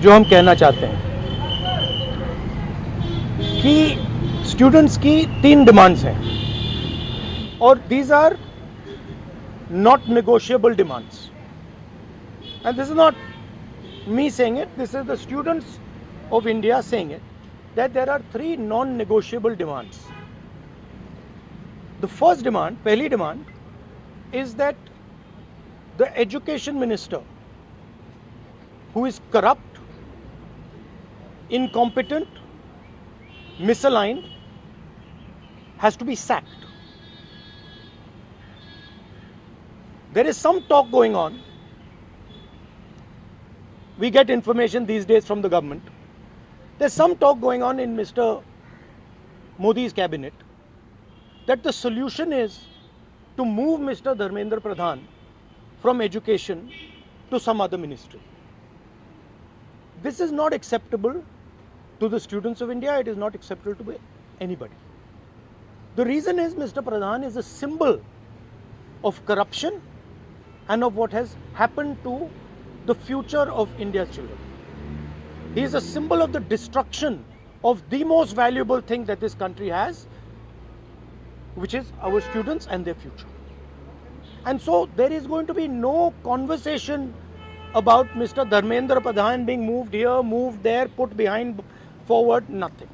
जो हम कहना चाहते हैं कि स्टूडेंट्स की 3 डिमांड्स हैं और these are not negotiable demands and this is not me saying it, this is the students of India saying it, that there are 3 non-negotiable demands. The first demand, pehli demand, is that the education minister, who is corrupt, incompetent, misaligned, has to be sacked. There is some talk going on. We get information these days from the government. There's some talk going on in Mr. Modi's cabinet that the solution is to move Mr. Dharmendra Pradhan from education to some other ministry. This is not acceptable to the students of India. It is not acceptable to anybody. The reason is Mr. Pradhan is a symbol of corruption and of what has happened to the future of India's children. He is a symbol of the destruction of the most valuable thing that this country has, which is our students and their future. And so there is going to be no conversation about Mr. Dharmendra Pradhan being moved here, moved there, put behind, forward, nothing.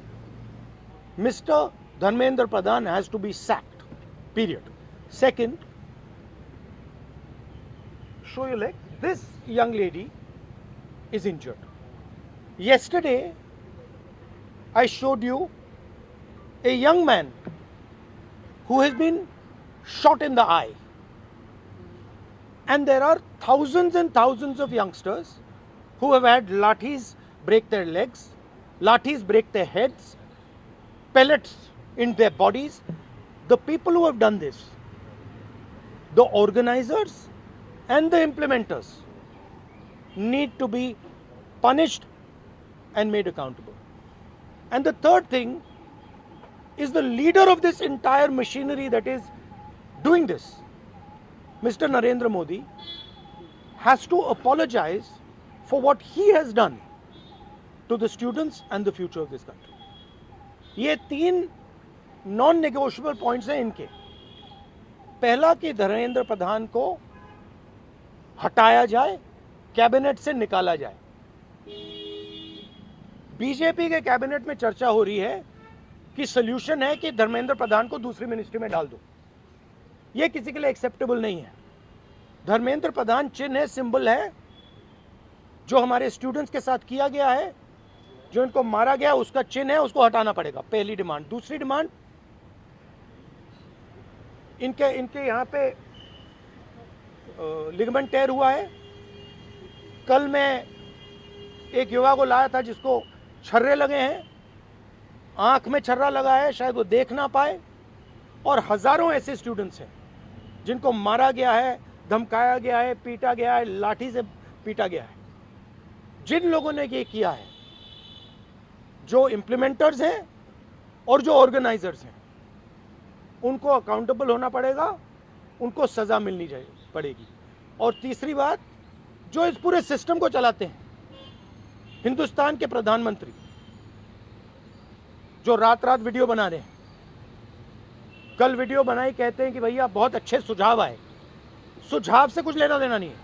Mr. Dharmendra Pradhan has to be sacked, period. Second, show your leg. This young lady is injured. Yesterday, I showed you a young man who has been shot in the eye. And there are thousands and thousands of youngsters who have had lathis break their legs, lathis break their heads, pellets in their bodies. The people who have done this, the organizers and the implementers, need to be punished and made accountable. And the third thing is the leader of this entire machinery that is doing this, Mr. Narendra Modi, has to apologize for what he has done to the students and the future of this country. ये 3 non negotiable points हैं इनके. पहला कि धर्मेंद्र प्रधान को हटाया जाए, cabinet से निकाला जाए. बीजेपी के कैबिनेट में चर्चा हो रही है कि सॉल्यूशन है कि धर्मेंद्र प्रधान को दूसरी मिनिस्ट्री में डाल दो. यह किसी के लिए एक्सेप्टेबल नहीं है. धर्मेंद्र प्रधान चिन्ह है, सिंबल है, जो हमारे स्टूडेंट्स के साथ किया गया है, जो इनको मारा गया उसका चिन्ह है, उसको हटाना पड़ेगा. पहली डिमांड. दूसरी डिमांड, इनके यहां पे लिगामेंट टेयर हुआ है. कल मैं एक युवा को लाया था जिसको छर्रे लगे हैं, आंख में छर्रा लगा है, शायद वो देख ना पाए. और हजारों ऐसे स्टूडेंट्स हैं जिनको मारा गया है, धमकाया गया है, पीटा गया है, लाठी से पीटा गया है. जिन लोगों ने ये किया है, जो इम्प्लीमेंटर्स हैं और जो ऑर्गेनाइजर्स हैं, उनको अकाउंटेबल होना पड़ेगा, उनको सजा मिलनी पड़ेगी. और तीसरी बात, जो इस पूरे सिस्टम को चलाते हैं, हिंदुस्तान के प्रधानमंत्री, जो रात रात वीडियो बना रहे हैं, कल वीडियो बनाई, कहते हैं कि भैया बहुत अच्छे सुझाव आए. सुझाव से कुछ लेना देना नहीं है.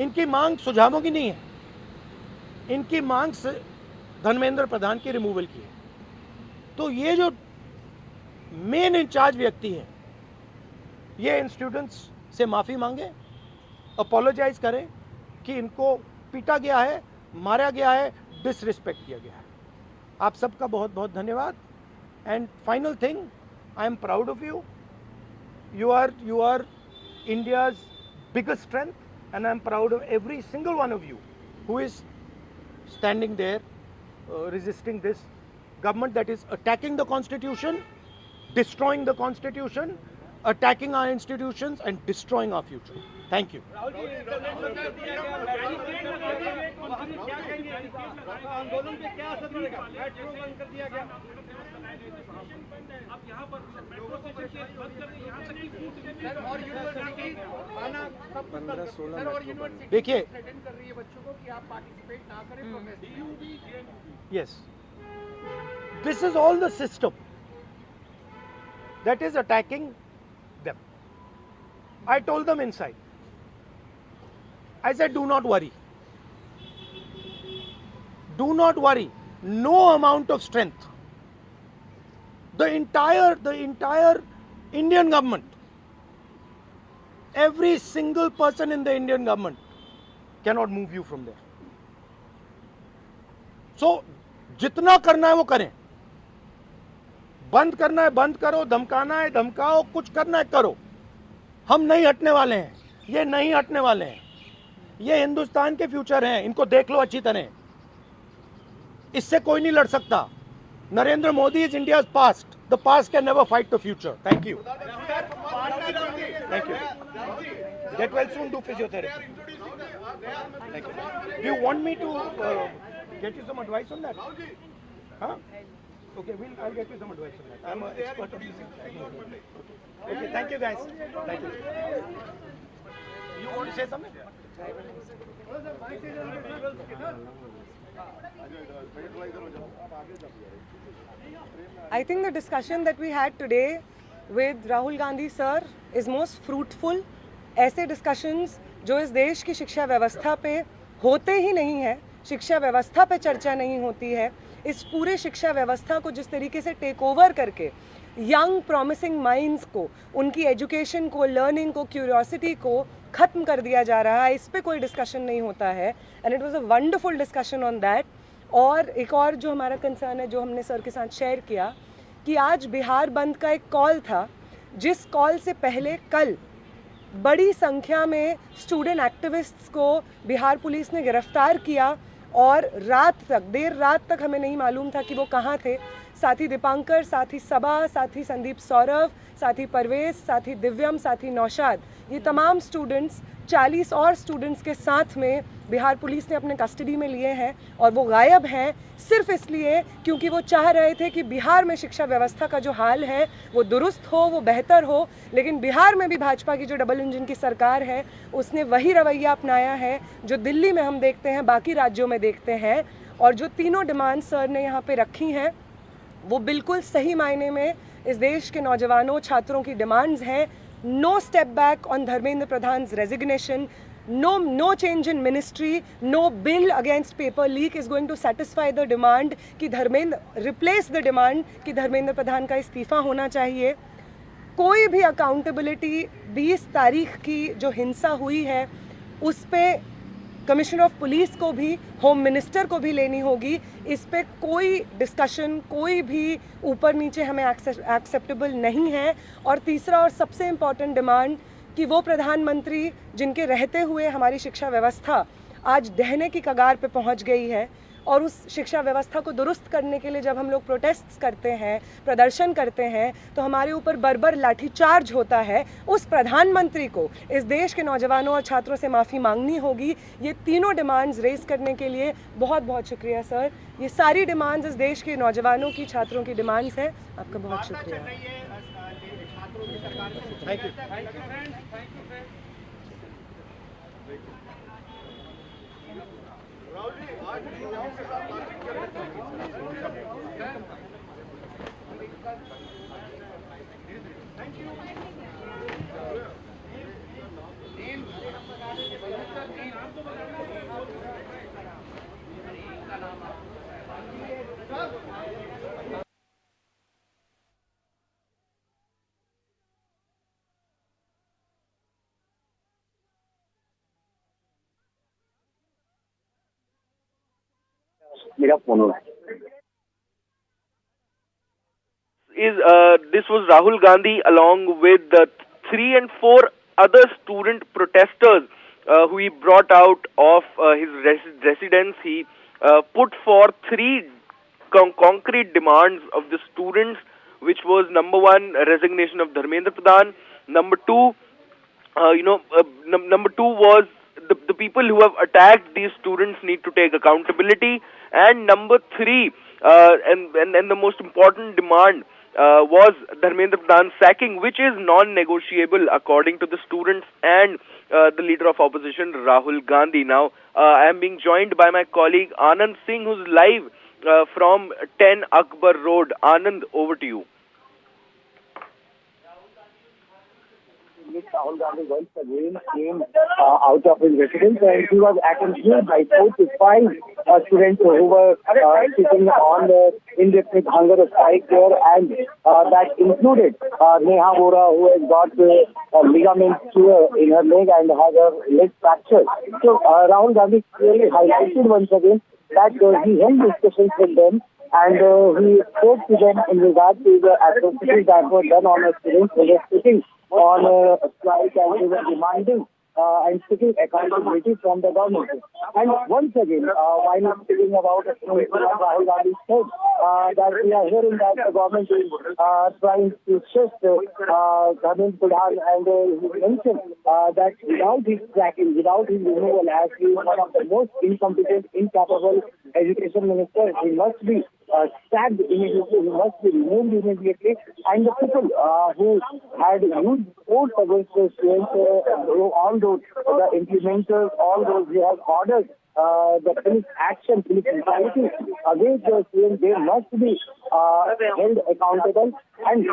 इनकी मांग सुझावों की नहीं है, इनकी मांग धर्मेंद्र प्रधान की रिमूवल की है. तो ये जो मेन इंचार्ज व्यक्ति हैं, ये इन स्टूडेंट्स से माफ़ी मांगे, अपोलोजाइज करें कि इनको पीटा गया है, मारा गया है, डिसरिस्पेक्ट किया गया है. आप सबका बहुत बहुत धन्यवाद. And final thing, I am proud of you. You are India's biggest strength, and I'm proud of every single one of you who is standing there resisting this government that is attacking the constitution, destroying the constitution, attacking our institutions and destroying our future. Thank you. आंदोलन पे क्या असर पड़ेगा? Metro बंद कर दिया गया। अब यहाँ पर मेट्रो स्टेशन बंद कर दिया, यहाँ तक कि सर और यूनिवर्सिटी आना सब 15-16 सर और यूनिवर्सिटी देखिए थ्रेटन कर रही है बच्चों को कि आप पार्टिसिपेट ना करें protest. Yes. This is all the system that is attacking them. I told them inside. I said, do not worry. Do not worry. No amount of strength. The entire Indian government, every single person in the Indian government cannot move you from there. So, जितना करना है वो करें. बंद करना है बंद करो, धमकाना है धमकाओ, कुछ करना है करो. हम नहीं हटने वाले हैं. ये नहीं हटने वाले हैं. ये हिंदुस्तान के फ्यूचर हैं. इनको देख लो अच्छी तरह. इससे कोई नहीं लड़ सकता. Narendra Modi is India's past. The past can never fight the future. Thank you. Thank you. Get well soon. Do physiotherapy. Thank you. Do you want me to get you some advice on that? Huh? Okay, I'll get you some advice on that. I'm an expert on this. Okay, thank you guys. Thank you. You want to say something? I think the discussion that we had today with Rahul Gandhi sir is most fruitful. ऐसे discussions जो इस देश की शिक्षा व्यवस्था पे होते ही नहीं है, शिक्षा व्यवस्था पे चर्चा नहीं होती है, इस पूरे शिक्षा व्यवस्था को जिस तरीके से टेक ओवर करके यंग प्रॉमिसिंग माइंड्स को, उनकी एजुकेशन को, लर्निंग को, क्यूरियोसिटी को ख़त्म कर दिया जा रहा है, इस पे कोई डिस्कशन नहीं होता है. And it was a wonderful discussion on that. और एक और जो हमारा कंसर्न है, जो हमने सर के साथ शेयर किया, कि आज बिहार बंद का एक कॉल था, जिस कॉल से पहले कल बड़ी संख्या में स्टूडेंट एक्टिविस्ट्स को बिहार पुलिस ने गिरफ्तार किया और रात तक, देर रात तक हमें नहीं मालूम था कि वो कहाँ थे. साथी दीपांकर, साथी सबा, साथी संदीप सौरभ, साथी परवेज, साथी दिव्यम, साथी नौशाद, ये तमाम स्टूडेंट्स 40 और स्टूडेंट्स के साथ में बिहार पुलिस ने अपने कस्टडी में लिए हैं और वो गायब हैं सिर्फ इसलिए क्योंकि वो चाह रहे थे कि बिहार में शिक्षा व्यवस्था का जो हाल है वो दुरुस्त हो, वो बेहतर हो. लेकिन बिहार में भी भाजपा की जो डबल इंजन की सरकार है उसने वही रवैया अपनाया है जो दिल्ली में हम देखते हैं, बाकी राज्यों में देखते हैं. और जो तीनों डिमांड सर ने यहाँ पे रखी हैं वो बिल्कुल सही मायने में इस देश के नौजवानों, छात्रों की डिमांड्स हैं. No step back on Dharmendra Pradhan's resignation. No change in ministry. No bill against paper leak is going to satisfy the demand कि धर्मेंद्र replace the demand कि धर्मेंद्र प्रधान का इस्तीफा होना चाहिए. कोई भी अकाउंटेबिलिटी 20 तारीख की जो हिंसा हुई है उस पे कमिश्नर ऑफ पुलिस को भी, होम मिनिस्टर को भी लेनी होगी. इस पे कोई डिस्कशन, कोई भी ऊपर नीचे हमें एक्सेप्टेबल नहीं है. और तीसरा और सबसे इम्पॉर्टेंट डिमांड कि वो प्रधानमंत्री जिनके रहते हुए हमारी शिक्षा व्यवस्था आज ढहने की कगार पे पहुंच गई है, और उस शिक्षा व्यवस्था को दुरुस्त करने के लिए जब हम लोग प्रोटेस्ट करते हैं, प्रदर्शन करते हैं, तो हमारे ऊपर बर्बर लाठीचार्ज होता है. उस प्रधानमंत्री को इस देश के नौजवानों और छात्रों से माफ़ी मांगनी होगी. ये तीनों डिमांड्स रेज करने के लिए बहुत बहुत शुक्रिया सर. ये सारी डिमांड्स इस देश के नौजवानों की, छात्रों की डिमांड्स है. आपका बहुत शुक्रिया. मेरा फोन हो रहा है. This was Rahul Gandhi along with the 3 and 4 other student protesters who he brought out of his residence. He put forth 3 concrete demands of the students, which was number 1, resignation of Dharmendra Pradhan, Number two, number two was the people who have attacked these students need to take accountability. And number three, and the most important demand was Dharmendra Pradhan's sacking, which is non-negotiable according to the students and the leader of opposition, Rahul Gandhi. Now, I am being joined by my colleague Anand Singh, who's live from 10 Akbar Road. Anand, over to you. Rahul Gandhi once again came out of his residence, and he was accompanied by 4 to 5 students who were sitting on the indefinite hunger strike there, and that included Neha Vora, who has got a ligament tear in her leg and has her leg fractured. So Rahul Gandhi clearly highlighted once again that he held discussions with them, and he spoke to them in regard to the atrocities that were done on the students who were sitting on a strike, and they were demanding and seeking accountability from the government. And once again, while speaking about Rahul Gandhi said that we are hearing that the government is trying to shift Dharmendra Pradhan, and he mentioned that without his tracking, without his removal, as he is one of the most incompetent, incapable education ministers, he must be sacked immediately, he must be removed immediately, and the people who had used force against the students, all those, the implementers, all those who have ordered the police action, police brutality against the students, they must be held accountable. And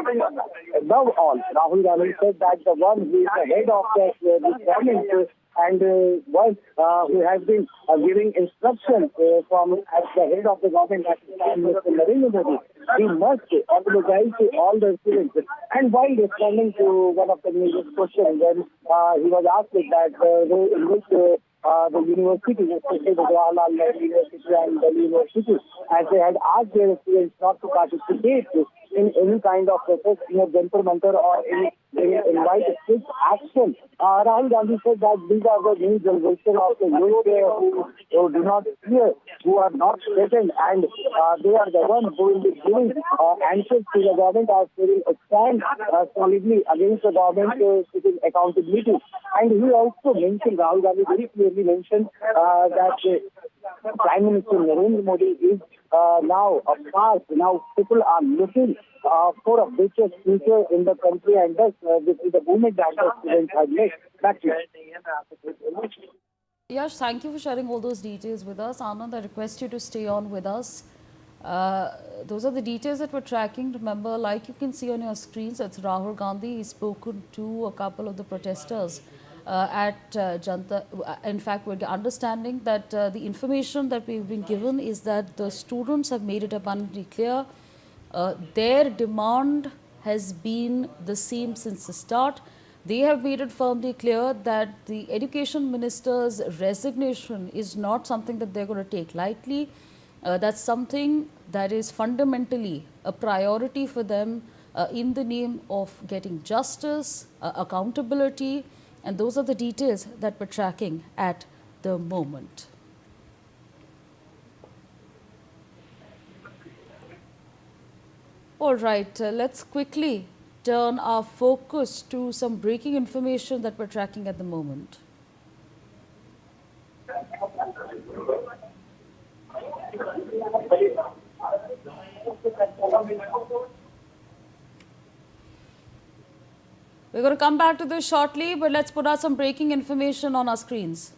above all, Rahul Gandhi said that the one who is the head of this government and was who has been giving instructions from as the head of the government, at the time, Mr. Narendra Modi, he must apologize to all the students. And while responding to one of the major questions, when he was asked that in which the university, especially the Jawaharlal Nehru University and Delhi University, as they had asked their students not to participate in any kind of protest, Jantar Mantar or any invite strict action. Rahul Gandhi said that these are the new generation of the youth who do not fear, who are not threatened, and they are the ones who will be giving answers to the government, as they will stand solidly against the government, seeking accountability. And he also mentioned, Rahul Gandhi very clearly mentioned that Prime Minister Narendra Modi is now a past. Now people are looking for a better future in the country, and thus this is the movement that the students have made. Back to you. Yash, thank you for sharing all those details with us. Anand, I request you to stay on with us. Those are the details that we're tracking. Remember, like you can see on your screens, it's Rahul Gandhi. He's spoken to a couple of the protesters at Jantar. In fact, we're understanding that the information that we've been given is that the students have made it abundantly clear. Their demand has been the same since the start. They have made it firmly clear that the education minister's resignation is not something that they're going to take lightly. That's something that is fundamentally a priority for them in the name of getting justice, accountability, and those are the details that we're tracking at the moment. All right, let's quickly turn our focus to some breaking information that we're tracking at the moment. We're going to come back to this shortly, but let's put out some breaking information on our screens.